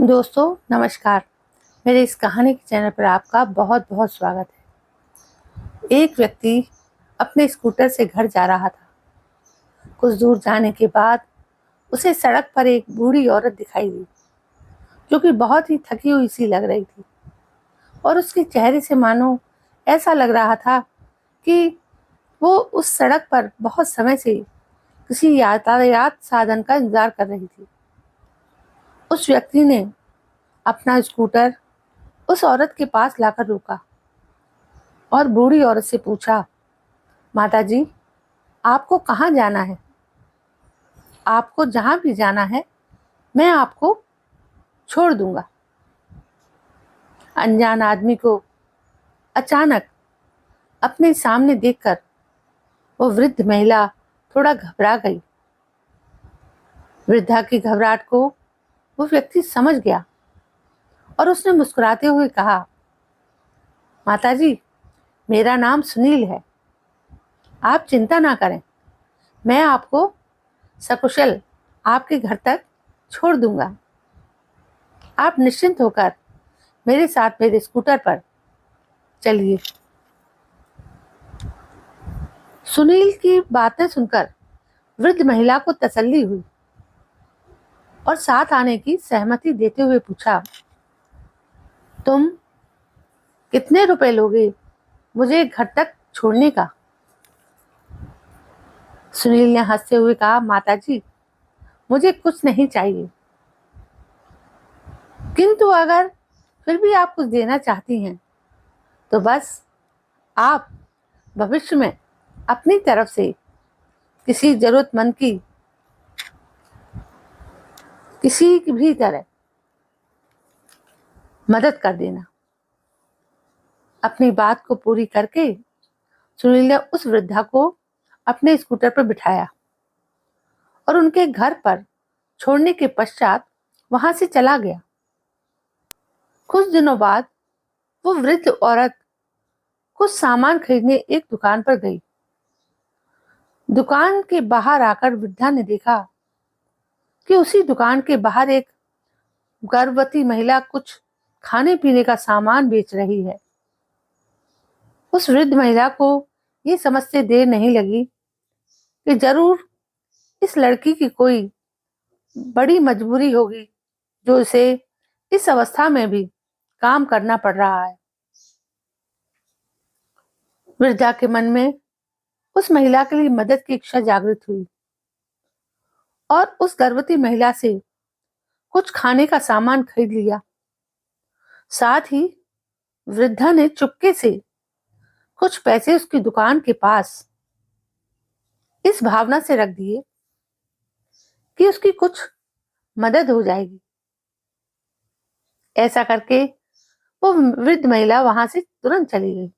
दोस्तों नमस्कार। मेरे इस कहानी के चैनल पर आपका बहुत बहुत स्वागत है। एक व्यक्ति अपने स्कूटर से घर जा रहा था। कुछ दूर जाने के बाद उसे सड़क पर एक बूढ़ी औरत दिखाई दी, जो कि बहुत ही थकी हुई सी लग रही थी और उसके चेहरे से मानो ऐसा लग रहा था कि वो उस सड़क पर बहुत समय से किसी यातायात साधन का इंतजार कर रही थी। उस व्यक्ति ने अपना स्कूटर उस औरत के पास लाकर रोका और बूढ़ी औरत से पूछा, माता जी, आपको कहाँ जाना है? आपको जहाँ भी जाना है मैं आपको छोड़ दूंगा। अनजान आदमी को अचानक अपने सामने देखकर वो वृद्ध महिला थोड़ा घबरा गई। वृद्धा की घबराहट को वो व्यक्ति समझ गया और उसने मुस्कुराते हुए कहा, माता जी, मेरा नाम सुनील है। आप चिंता ना करें, मैं आपको सकुशल आपके घर तक छोड़ दूंगा। आप निश्चिंत होकर मेरे साथ मेरे स्कूटर पर चलिए। सुनील की बातें सुनकर वृद्ध महिला को तसल्ली हुई और साथ आने की सहमति देते हुए पूछा, तुम कितने रुपए लोगे मुझे घर तक छोड़ने का? सुनील ने हंसते हुए कहा, माता जी, मुझे कुछ नहीं चाहिए, किंतु अगर फिर भी आप कुछ देना चाहती हैं तो बस आप भविष्य में अपनी तरफ से किसी जरूरतमंद की किसी भी तरह मदद कर देना। अपनी बात को पूरी करके सुनील ने उस वृद्धा को अपने स्कूटर पर बिठाया और उनके घर पर छोड़ने के पश्चात वहां से चला गया। कुछ दिनों बाद वो वृद्ध औरत कुछ सामान खरीदने एक दुकान पर गई। दुकान के बाहर आकर वृद्धा ने देखा कि उसी दुकान के बाहर एक गर्भवती महिला कुछ खाने पीने का सामान बेच रही है। उस वृद्ध महिला को ये समझते देर नहीं लगी कि जरूर इस लड़की की कोई बड़ी मजबूरी होगी जो इसे इस अवस्था में भी काम करना पड़ रहा है। वृद्धा के मन में उस महिला के लिए मदद की इच्छा जागृत हुई और उस गर्भवती महिला से कुछ खाने का सामान खरीद लिया। साथ ही वृद्धा ने चुपके से कुछ पैसे उसकी दुकान के पास इस भावना से रख दिए कि उसकी कुछ मदद हो जाएगी। ऐसा करके वो वृद्ध महिला वहां से तुरंत चली गई।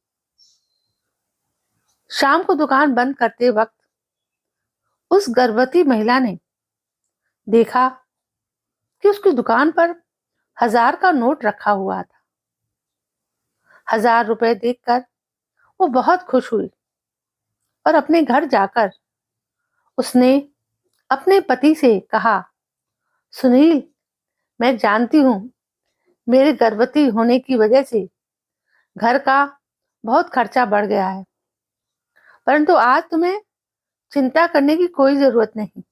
शाम को दुकान बंद करते वक्त उस गर्भवती महिला ने देखा कि उसकी दुकान पर 1000 का नोट रखा हुआ था। 1000 रुपए देखकर वो बहुत खुश हुई और अपने घर जाकर उसने अपने पति से कहा, सुनील, मैं जानती हूँ मेरे गर्भवती होने की वजह से घर का बहुत खर्चा बढ़ गया है, परंतु आज तुम्हें चिंता करने की कोई जरूरत नहीं,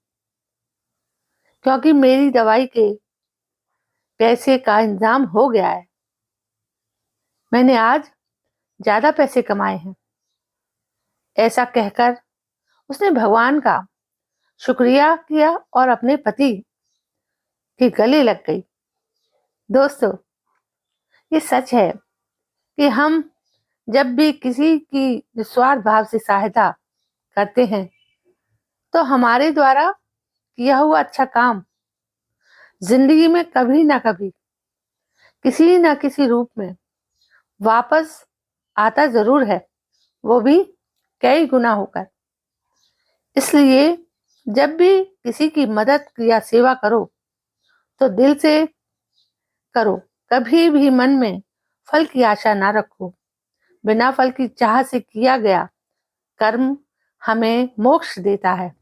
क्योंकि मेरी दवाई के पैसे का इंतजाम हो गया है। मैंने आज ज्यादा पैसे कमाए हैं। ऐसा कहकर उसने भगवान का शुक्रिया किया और अपने पति के गले लग गई। दोस्तों, ये सच है कि हम जब भी किसी की निस्वार्थ भाव से सहायता करते हैं तो हमारे द्वारा किया हुआ अच्छा काम जिंदगी में कभी ना कभी किसी ना किसी रूप में वापस आता जरूर है, वो भी कई गुना होकर। इसलिए जब भी किसी की मदद या सेवा करो तो दिल से करो, कभी भी मन में फल की आशा ना रखो। बिना फल की चाह से किया गया कर्म हमें मोक्ष देता है।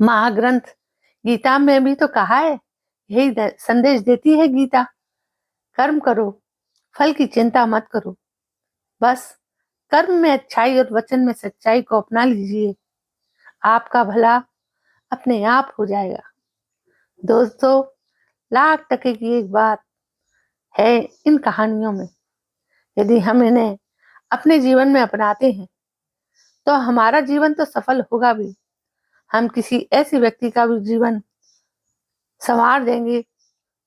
महाग्रंथ गीता में भी तो कहा है, यही संदेश देती है गीता। कर्म करो, फल की चिंता मत करो, बस कर्म में अच्छाई और वचन में सच्चाई को अपना लीजिए, आपका भला अपने आप हो जाएगा। दोस्तों, लाख टके की एक बात है इन कहानियों में। यदि हम इन्हें अपने जीवन में अपनाते हैं तो हमारा जीवन तो सफल होगा भी, हम किसी ऐसे व्यक्ति का भी जीवन संवार देंगे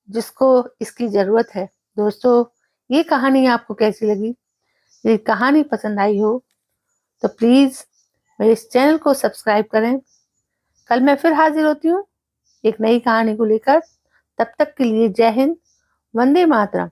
जिसको इसकी जरूरत है। दोस्तों, ये कहानी आपको कैसी लगी? यदि कहानी पसंद आई हो तो प्लीज मेरे इस चैनल को सब्सक्राइब करें। कल मैं फिर हाजिर होती हूँ एक नई कहानी को लेकर। तब तक के लिए जय हिंद, वंदे मातरम।